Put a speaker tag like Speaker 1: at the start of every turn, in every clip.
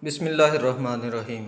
Speaker 1: بسم اللہ الرحمن الرحیم۔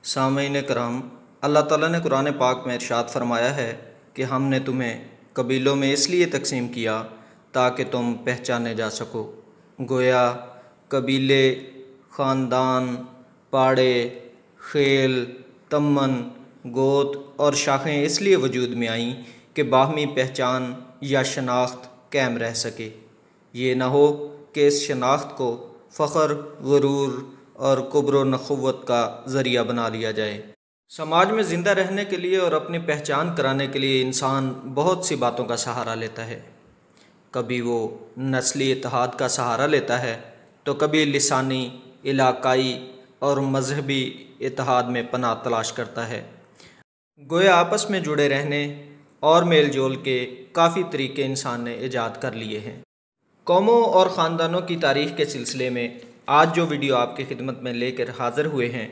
Speaker 1: سامعین کرام، اللہ تعالیٰ نے قرآن پاک میں ارشاد فرمایا ہے کہ ہم نے تمہیں قبیلوں میں اس لیے تقسیم کیا تاکہ تم پہچانے جا سکو۔ گویا قبیلے، خاندان، پاڑے، خیل، تمن، گوت اور شاخیں اس لیے وجود میں آئیں کہ باہمی پہچان یا شناخت قائم رہ سکے۔ یہ نہ ہو کہ اس شناخت کو فخر، غرور اور کبر و نخوت کا ذریعہ بنا لیا جائے۔ سماج میں زندہ رہنے کے لیے اور اپنی پہچان کرانے کے لیے انسان بہت سی باتوں کا سہارا لیتا ہے۔ کبھی وہ نسلی اتحاد کا سہارا لیتا ہے تو کبھی لسانی، علاقائی اور مذہبی اتحاد میں پناہ تلاش کرتا ہے۔ گویا آپس میں جڑے رہنے اور میل جول کے کافی طریقے انسان نے ایجاد کر لیے ہیں۔ قوموں اور خاندانوں کی تاریخ کے سلسلے میں آج جو ویڈیو آپ کی خدمت میں لے کر حاضر ہوئے ہیں،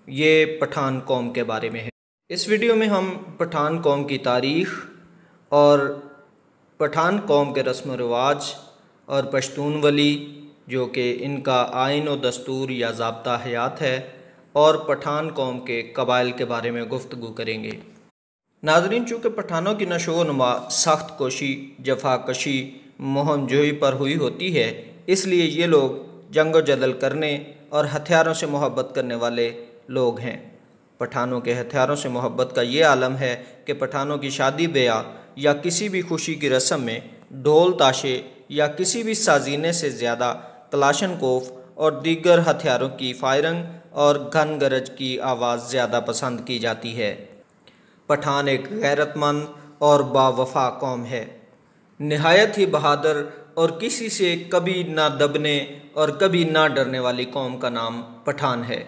Speaker 1: یہ پٹھان قوم کے بارے میں ہے۔ اس ویڈیو میں ہم پٹھان قوم کی تاریخ اور پٹھان قوم کے رسم و رواج اور پشتون ولی جو کہ ان کا آئین و دستور یا ضابطہ حیات ہے، اور پٹھان قوم کے قبائل کے بارے میں گفتگو کریں گے۔ ناظرین، چونکہ پٹھانوں کی نشو و نما سخت کوشی، جفا کشی، مہم جوئی پر ہوئی ہوتی ہے، اس لیے یہ لوگ جنگ و جدل کرنے اور ہتھیاروں سے محبت کرنے والے لوگ ہیں۔ پٹھانوں کے ہتھیاروں سے محبت کا یہ عالم ہے کہ پٹھانوں کی شادی بیاہ یا کسی بھی خوشی کی رسم میں ڈھول تاشے یا کسی بھی سازینے سے زیادہ کلاشن کوف اور دیگر ہتھیاروں کی فائرنگ اور گھن گرج کی آواز زیادہ پسند کی جاتی ہے۔ پٹھان ایک غیرت مند اور باوفا قوم ہے، نہایت ہی بہادر اور کسی سے کبھی نہ دبنے اور کبھی نہ ڈرنے والی قوم کا نام پٹھان ہے۔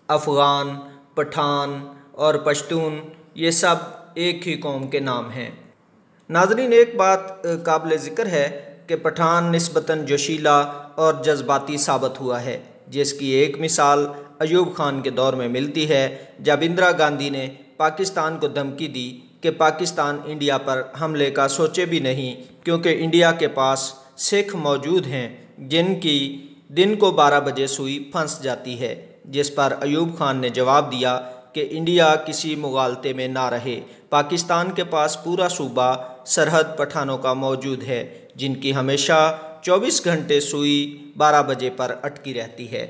Speaker 1: افغان، پٹھان اور پشتون یہ سب ایک ہی قوم کے نام ہیں۔ ناظرین، ایک بات قابل ذکر ہے کہ پٹھان نسبتاً جوشیلا اور جذباتی ثابت ہوا ہے، جس کی ایک مثال ایوب خان کے دور میں ملتی ہے، جب اندرا گاندھی نے پاکستان کو دھمکی دی کہ پاکستان انڈیا پر حملے کا سوچے بھی نہیں، کیونکہ انڈیا کے پاس سکھ موجود ہیں جن کی دن کو 12 بجے سوئی پھنس جاتی ہے، جس پر ایوب خان نے جواب دیا کہ انڈیا کسی مغالطے میں نہ رہے، پاکستان کے پاس پورا صوبہ سرحد پٹھانوں کا موجود ہے جن کی ہمیشہ 24 گھنٹے سوئی 12 بجے پر اٹکی رہتی ہے۔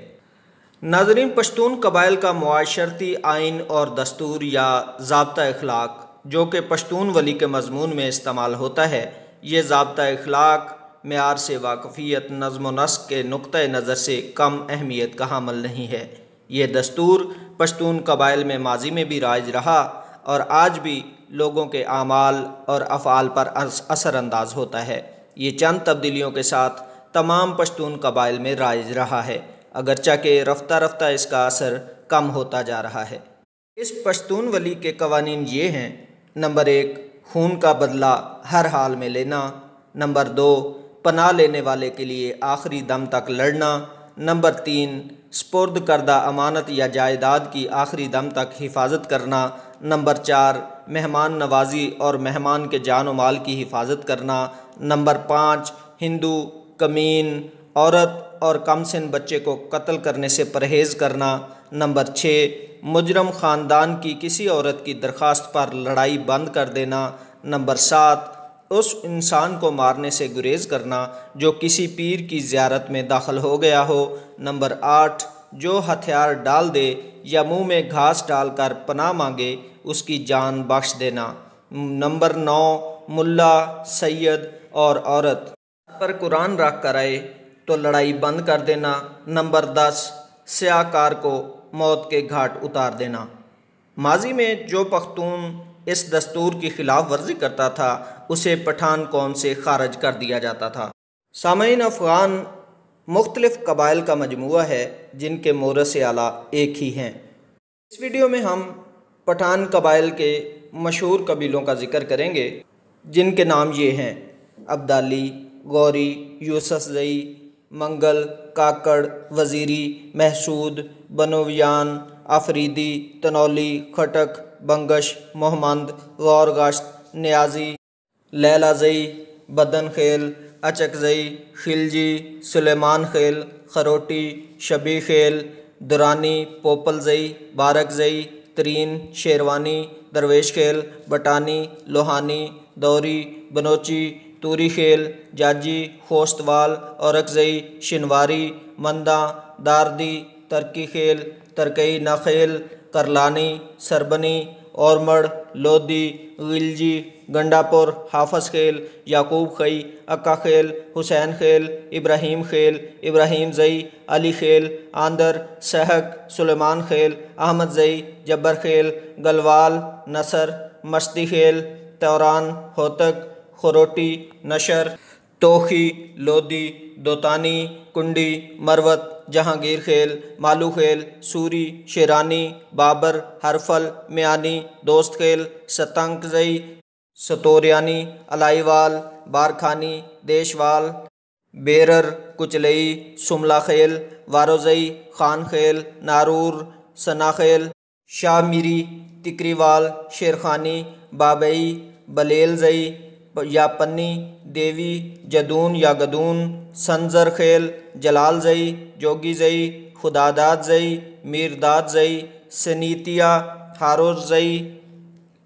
Speaker 1: ناظرین، پشتون قبائل کا معاشرتی آئین اور دستور یا ضابطہ اخلاق جو کہ پشتون ولی کے مضمون میں استعمال ہوتا ہے، یہ ضابطہ اخلاق معیار سے واقفیت، نظم و نسق کے نقطۂ نظر سے کم اہمیت کا حامل نہیں ہے۔ یہ دستور پشتون قبائل میں ماضی میں بھی رائج رہا اور آج بھی لوگوں کے اعمال اور افعال پر اثر انداز ہوتا ہے۔ یہ چند تبدیلیوں کے ساتھ تمام پشتون قبائل میں رائج رہا ہے، اگرچہ کہ رفتہ رفتہ اس کا اثر کم ہوتا جا رہا ہے۔ اس پشتون ولی کے قوانین یہ ہیں: نمبر 1، خون کا بدلہ ہر حال میں لینا۔ نمبر 2، پناہ لینے والے کے لیے آخری دم تک لڑنا۔ نمبر 3، سپرد کردہ امانت یا جائیداد کی آخری دم تک حفاظت کرنا۔ نمبر 4، مہمان نوازی اور مہمان کے جان و مال کی حفاظت کرنا۔ نمبر 5، ہندو، کمین، عورت اور کم سن بچے کو قتل کرنے سے پرہیز کرنا۔ نمبر 6، مجرم خاندان کی کسی عورت کی درخواست پر لڑائی بند کر دینا۔ نمبر 7، اس انسان کو مارنے سے گریز کرنا جو کسی پیر کی زیارت میں داخل ہو گیا ہو۔ نمبر 8، جو ہتھیار ڈال دے یا منہ میں گھاس ڈال کر پناہ مانگے اس کی جان بخش دینا۔ نمبر 9، ملا، سید اور عورت پر قرآن رکھ کر آئے تو لڑائی بند کر دینا۔ نمبر 10، سیاہ کار کو موت کے گھاٹ اتار دینا۔ ماضی میں جو پختون اس دستور کی خلاف ورزی کرتا تھا اسے پٹھان قوم سے خارج کر دیا جاتا تھا۔ سامعین، افغان مختلف قبائل کا مجموعہ ہے جن کے مورث اعلیٰ ایک ہی ہیں۔ اس ویڈیو میں ہم پٹھان قبائل کے مشہور قبیلوں کا ذکر کریں گے جن کے نام یہ ہیں: ابدالی، غوری، یوسفزئی، منگل، کاکڑ، وزیری، محسود، بنویان، آفریدی، تنولی، کھٹک، بنگش، محمد، غور گشت، نیازی، لیلہ زئی، بدن خیل، اچکزئی، خلجی، سلیمان خیل، خروٹی، شبی خیل، درانی، پوپلزئی، بارکزئی، ترین، شیروانی، درویش خیل، بٹانی، لوہانی، دوری، بنوچی، توری خیل، جاجی، خوستوال، اورکزئی، شنواری، منداں، داردی، ترکی خیل، ترکئی نخیل، کرلانی، سربنی، اورمڑ، لودی، غلجی، گنڈاپور، حافظ خیل، یعقوب خئی، اکا خیل، حسین خیل، ابراہیم خیل، ابراہیم زئی، علی خیل، آندر، سہک، سلیمان خیل، احمد زئی، جبر خیل، گلوال، نصر، مشتی خیل، توران، ہوتک، خروٹی، نشر، توخی، لودی، دوتانی، کنڈی، مروت، جہانگیر خیل، مالو خیل، سوری، شیرانی، بابر، ہرفل، میانی، دوست خیل، ستنگزئی، ستوریانی، الائی وال، بارکھانی، دیشوال، بیرر، کچلئی، سملہ خیل، واروزئی، خان خیل، نارور، ثنا خیل، شاہ میری، تکریوال، شیرخانی، بابئی، بلیل زئی یا پنی، دیوی، جدون یا گدون، سنزر خیل، جلال زئی، جوگی زئی، خداداد زئی، میرداد زئی، سنیتیا، ہارور زئی،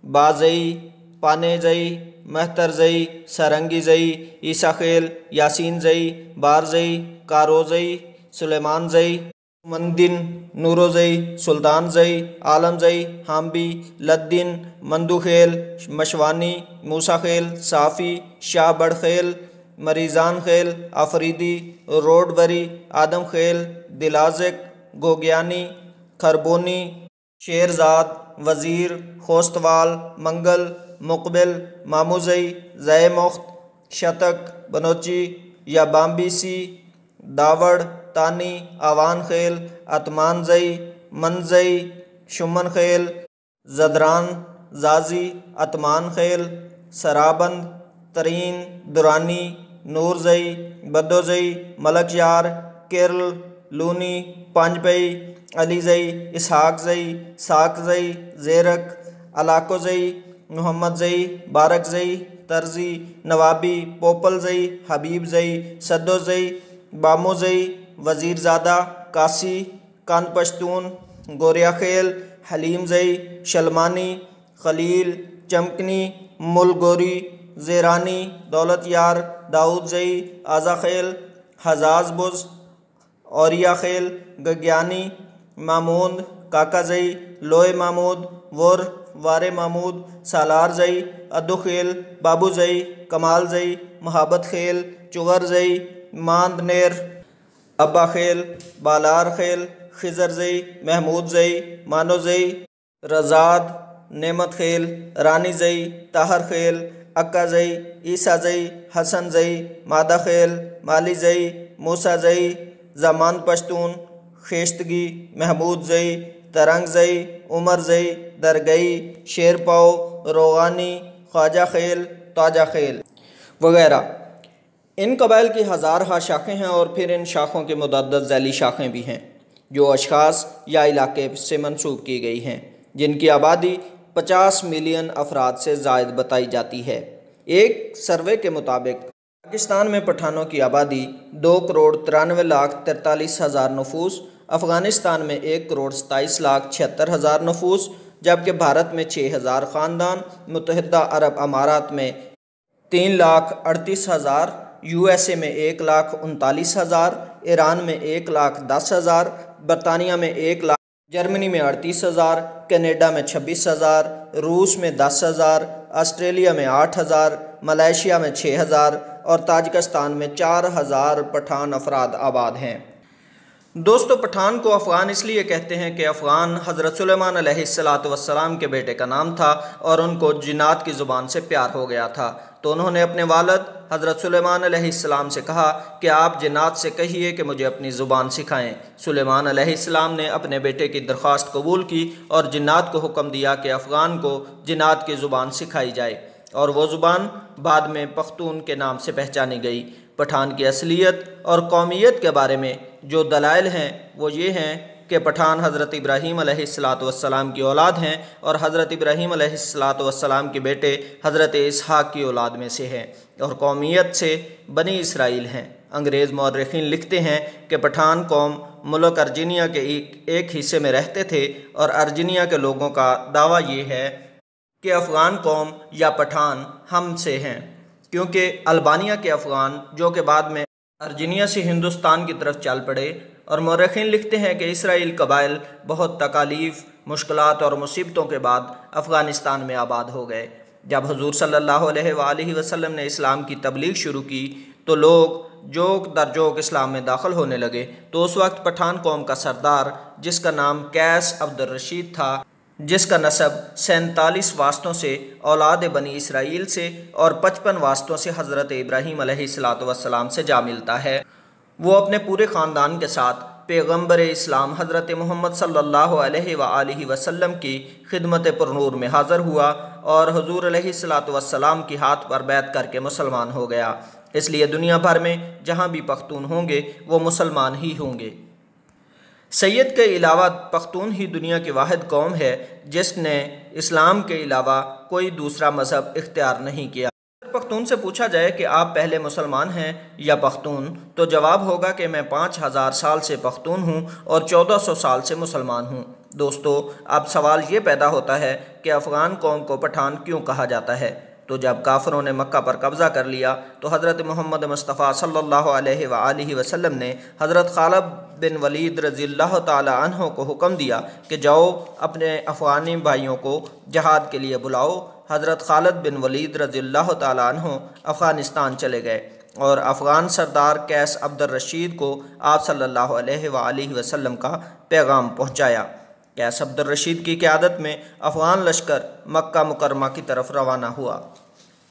Speaker 1: بازئی، پانے زئی، مہتر زئی، سرنگی زئی، عیسیٰ خیل، یاسین زئی، بار زئی، کارو زئی، سلیمان زئی، مندن، نورو زئی، سلطان زئی، عالم زئی، ہامبی، لدن، مندو خیل، مشوانی، موسیٰ خیل، صافی، شاہ بڑ خیل، مریزان خیل، آفریدی، روڈ بری، آدم خیل، دلازک، گوگیانی، خربونی، شیرزاد، وزیر، خوستوال، منگل، مقبل، ماموزئی، زئے مخت، شتک، بنوچی یا بامبیسی، داوڑ، تانی، آوان خیل، اتمان زئی، منزئی، شمن خیل، زدران، زازی، اتمان خیل، سرابند، ترین، درانی، نور زئی، بدو زئی، ملک یار، کیرل، لونی، پانجپئی، علی زئی، اسحاق زئی، ساک زئی، زیرک، علاقو زئی، محمد زئی، بارک زئی، ترزی، نوابی، پوپل زئی، حبیب زئی، سدو زئی، بامو زئی، وزیر زادہ، کاسی، کان پشتون، گوریا خیل، حلیم زئی، شلمانی، خلیل، چمکنی، مل گوری، زیرانی، دولت یار، داؤد زئی، آزا خیل، حزاز بز، اوریا خیل، گگیانی، ماموند، کاکا زئی، لوئے محمود، ور، وارے محمود، سالار زئی، ادو خیل، بابو زئی، کمال زئی، محابت خیل، چغر زئی، ماند نیر، ابا خیل، بالار خیل، خضر زئی، محمود زئی، مانو زئی، رزاد، نعمت خیل، رانی زئی، طاہر خیل، اکا زئی، عیسیٰ زئی، حسن زئی، مادہ خیل، مالی زئی، موسیٰ زئی، زمان پشتون، خیشتگی، محمود زئی، ترنگ زئی، عمر زئی، درگئی، شیر پاؤ، روغانی، خواجہ خیل، تاجہ خیل وغیرہ۔ ان قبائل کی ہزارہا شاخیں ہیں اور پھر ان شاخوں کے متعدد ذیلی شاخیں بھی ہیں جو اشخاص یا علاقے سے منسوب کی گئی ہیں، جن کی آبادی 50 ملین افراد سے زائد بتائی جاتی ہے۔ ایک سروے کے مطابق پاکستان میں پٹھانوں کی آبادی 2,93,43,000 نفوس، افغانستان میں 1,27,76,000 نفوس، جبکہ بھارت میں 6,000 خاندان، متحدہ عرب امارات میں 3,38,000، یو ایس اے میں 1,39,000، ایران میں 1,10,000، برطانیہ میں 1,00,000، جرمنی میں 38,000، کینیڈا میں 26,000، روس میں 10,000، آسٹریلیا میں 8,000، ملائیشیا میں 6,000 اور تاجکستان میں 4,000 پٹھان افراد آباد ہیں۔ دوستو، پٹھان کو افغان اس لیے کہتے ہیں کہ افغان حضرت سلیمان علیہ السلام کے بیٹے کا نام تھا اور ان کو جنات کی زبان سے پیار ہو گیا تھا، تو انہوں نے اپنے والد حضرت سلیمان علیہ السلام سے کہا کہ آپ جنات سے کہیے کہ مجھے اپنی زبان سکھائیں۔ سلیمان علیہ السلام نے اپنے بیٹے کی درخواست قبول کی اور جنات کو حکم دیا کہ افغان کو جنات کی زبان سکھائی جائے، اور وہ زبان بعد میں پختون کے نام سے پہچانی گئی۔ پٹھان کی اصلیت اور قومیت کے بارے میں جو دلائل ہیں وہ یہ ہیں کہ پٹھان حضرت ابراہیم علیہ السلام کی اولاد ہیں اور حضرت ابراہیم علیہ السلام کے بیٹے حضرت اسحاق کی اولاد میں سے ہیں اور قومیت سے بنی اسرائیل ہیں۔ انگریز مورخین لکھتے ہیں کہ پٹھان قوم ملک ارجنیا کے ایک حصے میں رہتے تھے اور ارجنیا کے لوگوں کا دعویٰ یہ ہے کہ افغان قوم یا پٹھان ہم سے ہیں، کیونکہ البانیہ کے افغان جو کہ بعد میں ارجنیا سے ہندوستان کی طرف چل پڑے، اور مورخین لکھتے ہیں کہ اسرائیل قبائل بہت تکالیف، مشکلات اور مصیبتوں کے بعد افغانستان میں آباد ہو گئے۔ جب حضور صلی اللہ علیہ وآلہ وسلم نے اسلام کی تبلیغ شروع کی تو لوگ جوک در جوک اسلام میں داخل ہونے لگے، تو اس وقت پٹھان قوم کا سردار جس کا نام قیس عبد الرشید تھا، جس کا نسب 47 واسطوں سے اولاد بنی اسرائیل سے اور 55 واسطوں سے حضرت ابراہیم علیہ السلام سے جا ملتا ہے، وہ اپنے پورے خاندان کے ساتھ پیغمبر اسلام حضرت محمد صلی اللہ علیہ وآلہ وسلم کی خدمت پرنور میں حاضر ہوا اور حضور علیہ السلام کی ہاتھ پر بیعت کر کے مسلمان ہو گیا۔ اس لیے دنیا بھر میں جہاں بھی پختون ہوں گے وہ مسلمان ہی ہوں گے۔ سید کے علاوہ پختون ہی دنیا کی واحد قوم ہے جس نے اسلام کے علاوہ کوئی دوسرا مذہب اختیار نہیں کیا۔ اگر پختون سے پوچھا جائے کہ آپ پہلے مسلمان ہیں یا پختون، تو جواب ہوگا کہ میں 5000 سال سے پختون ہوں اور 1400 سال سے مسلمان ہوں۔ دوستو، اب سوال یہ پیدا ہوتا ہے کہ افغان قوم کو پٹھان کیوں کہا جاتا ہے؟ تو جب کافروں نے مکہ پر قبضہ کر لیا تو حضرت محمد مصطفیٰ صلی اللہ علیہ وآلہ وسلم نے حضرت خالد بن ولید رضی اللہ تعالی عنہ کو حکم دیا کہ جاؤ اپنے افغانی بھائیوں کو جہاد کے لیے بلاؤ۔ حضرت خالد بن ولید رضی اللہ تعالی عنہ افغانستان چلے گئے اور افغان سردار قیس عبد الرشید کو آپ صلی اللہ علیہ وآلہ وسلم کا پیغام پہنچایا۔ قیس عبد الرشید کی قیادت میں افغان لشکر مکہ مکرمہ کی طرف روانہ ہوا۔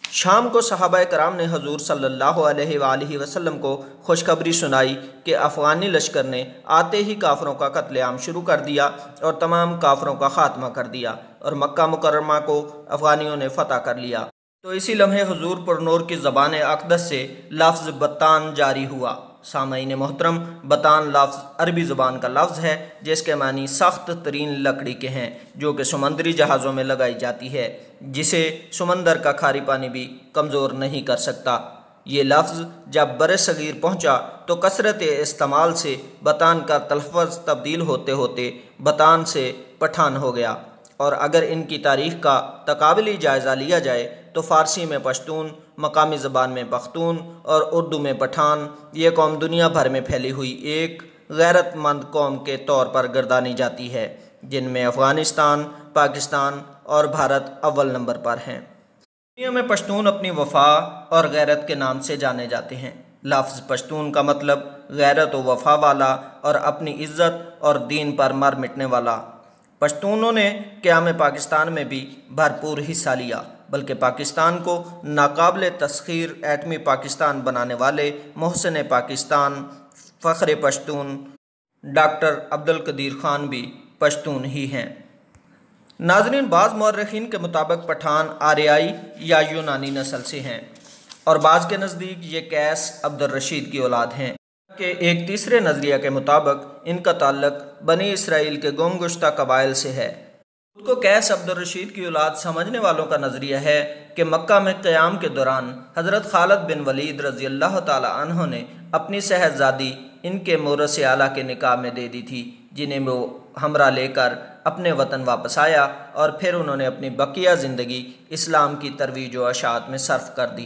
Speaker 1: شام کو صحابہ کرام نے حضور صلی اللہ علیہ وآلہ وسلم کو خوشخبری سنائی کہ افغانی لشکر نے آتے ہی کافروں کا قتل عام شروع کر دیا اور تمام کافروں کا خاتمہ کر دیا اور مکہ مکرمہ کو افغانیوں نے فتح کر لیا۔ تو اسی لمحے حضور پر نور کی زبان اقدس سے لفظ بتان جاری ہوا۔ سامعین محترم، بتان لفظ عربی زبان کا لفظ ہے جس کے معنی سخت ترین لکڑی کے ہیں جو کہ سمندری جہازوں میں لگائی جاتی ہے، جسے سمندر کا کھاری پانی بھی کمزور نہیں کر سکتا۔ یہ لفظ جب بر صغیر پہنچا تو کثرت استعمال سے بتان کا تلفظ تبدیل ہوتے ہوتے بتان سے پٹھان ہو گیا، اور اگر ان کی تاریخ کا تقابلی جائزہ لیا جائے تو فارسی میں پشتون، مقامی زبان میں پختون اور اردو میں پٹھان، یہ قوم دنیا بھر میں پھیلی ہوئی ایک غیرت مند قوم کے طور پر گردانی جاتی ہے، جن میں افغانستان، پاکستان اور بھارت اول نمبر پر ہیں۔ دنیا میں پشتون اپنی وفا اور غیرت کے نام سے جانے جاتے ہیں۔ لفظ پشتون کا مطلب غیرت و وفا والا اور اپنی عزت اور دین پر مر مٹنے والا۔ پشتونوں نے قیام پاکستان میں بھی بھرپور حصہ لیا، بلکہ پاکستان کو ناقابل تسخیر ایٹمی پاکستان بنانے والے محسن پاکستان، فخر پشتون ڈاکٹر عبدالقدیر خان بھی پشتون ہی ہیں۔ ناظرین، بعض مورخین کے مطابق پٹھان آریائی یا یونانی نسل سے ہیں اور بعض کے نزدیک یہ قیس عبد الرشید کی اولاد ہیں، کہ ایک تیسرے نظریہ کے مطابق ان کا تعلق بنی اسرائیل کے گم گشتہ قبائل سے ہے۔ خود کو قیس عبد الرشید کی اولاد سمجھنے والوں کا نظریہ ہے کہ مکہ میں قیام کے دوران حضرت خالد بن ولید رضی اللہ تعالی عنہ نے اپنی صاحبزادی ان کے مورث اعلیٰ کے نکاح میں دے دی تھی، جنہیں وہ ہمراہ لے کر اپنے وطن واپس آیا اور پھر انہوں نے اپنی بقیہ زندگی اسلام کی ترویج و اشاعت میں صرف کر دی۔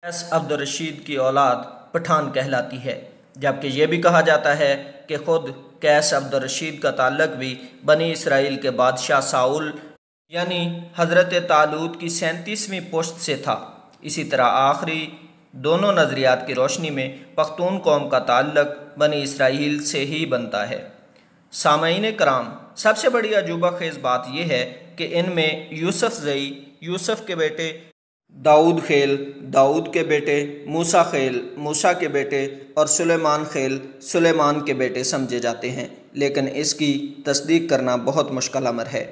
Speaker 1: قیس عبد الرشید کی اولاد پٹھان کہلاتی ہے، جبکہ یہ بھی کہا جاتا ہے کہ خود قیس عبد الرشید کا تعلق بھی بنی اسرائیل کے بادشاہ ساؤل یعنی حضرت طالوت کی 37ویں پشت سے تھا۔ اسی طرح آخری دونوں نظریات کی روشنی میں پختون قوم کا تعلق بنی اسرائیل سے ہی بنتا ہے۔ سامعین کرام، سب سے بڑی عجوبہ خیز بات یہ ہے کہ ان میں یوسف زئی، یوسف کے بیٹے، داؤد خیل، داؤد کے بیٹے، موسیٰ خیل، موسیٰ کے بیٹے اور سلیمان خیل، سلیمان کے بیٹے سمجھے جاتے ہیں، لیکن اس کی تصدیق کرنا بہت مشکل امر ہے۔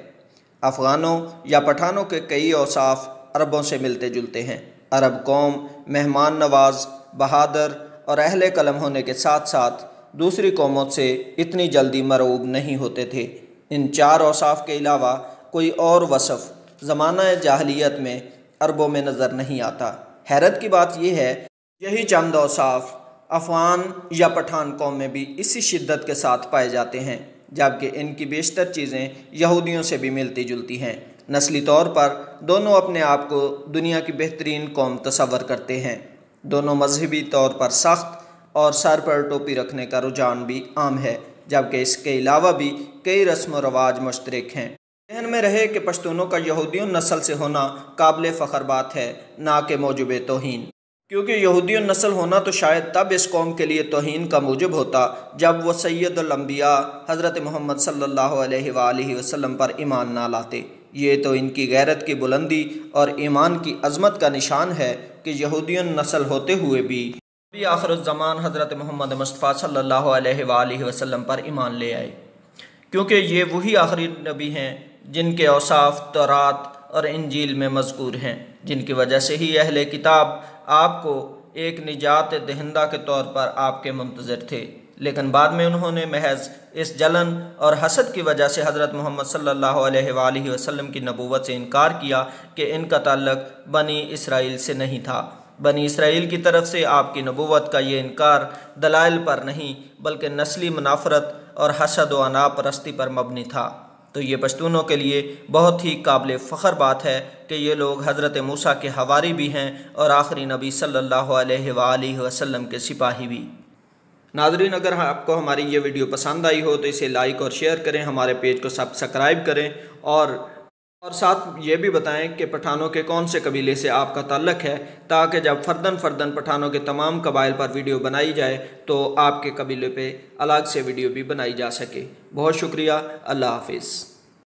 Speaker 1: افغانوں یا پٹھانوں کے کئی اوصاف عربوں سے ملتے جلتے ہیں۔ عرب قوم مہمان نواز، بہادر اور اہل قلم ہونے کے ساتھ ساتھ دوسری قوموں سے اتنی جلدی مرعوب نہیں ہوتے تھے۔ ان 4 اوصاف کے علاوہ کوئی اور وصف زمانہ جاہلیت میں عربوں میں نظر نہیں آتا۔ حیرت کی بات یہ ہے یہی چند اوصاف افغان یا پٹھان قوم میں بھی اسی شدت کے ساتھ پائے جاتے ہیں، جبکہ ان کی بیشتر چیزیں یہودیوں سے بھی ملتی جلتی ہیں۔ نسلی طور پر دونوں اپنے آپ کو دنیا کی بہترین قوم تصور کرتے ہیں۔ دونوں مذہبی طور پر سخت اور سر پر ٹوپی رکھنے کا رجحان بھی عام ہے، جبکہ اس کے علاوہ بھی کئی رسم و رواج مشترک ہیں۔ ذہن میں رہے کہ پشتونوں کا یہودیوں نسل سے ہونا قابل فخر بات ہے، نہ کہ موجب توہین، کیونکہ یہودیوں نسل ہونا تو شاید تب اس قوم کے لیے توہین کا موجب ہوتا جب وہ سید الانبیاء حضرت محمد صلی اللہ علیہ وآلہ وسلم پر ایمان نہ لاتے۔ یہ تو ان کی غیرت کی بلندی اور ایمان کی عظمت کا نشان ہے کہ یہودیوں نسل ہوتے ہوئے بھی آخر الزمان حضرت محمد مصطفیٰ صلی اللہ علیہ وآلہ وسلم پر ایمان لے آئے، کیونکہ یہ وہی آخری نبی ہیں جن کے اوصاف تورات اور انجیل میں مذکور ہیں، جن کی وجہ سے ہی اہل کتاب آپ کو ایک نجات دہندہ کے طور پر آپ کے منتظر تھے، لیکن بعد میں انہوں نے محض اس جلن اور حسد کی وجہ سے حضرت محمد صلی اللہ علیہ وآلہ وسلم کی نبوت سے انکار کیا کہ ان کا تعلق بنی اسرائیل سے نہیں تھا۔ بنی اسرائیل کی طرف سے آپ کی نبوت کا یہ انکار دلائل پر نہیں بلکہ نسلی منافرت اور حسد و انا پرستی پر مبنی تھا۔ تو یہ پشتونوں کے لیے بہت ہی قابل فخر بات ہے کہ یہ لوگ حضرت موسیٰ کے حواری بھی ہیں اور آخری نبی صلی اللہ علیہ وآلہ وسلم کے سپاہی بھی۔ ناظرین، اگر آپ کو ہماری یہ ویڈیو پسند آئی ہو تو اسے لائک اور شیئر کریں، ہمارے پیج کو سبسکرائب کریں اور ساتھ یہ بھی بتائیں کہ پٹھانوں کے کون سے قبیلے سے آپ کا تعلق ہے، تاکہ جب فرداً پٹھانوں کے تمام قبائل پر ویڈیو بنائی جائے تو آپ کے قبیلے پہ الگ سے ویڈیو بھی بنائی جا سکے۔ بہت شکریہ، اللہ حافظ۔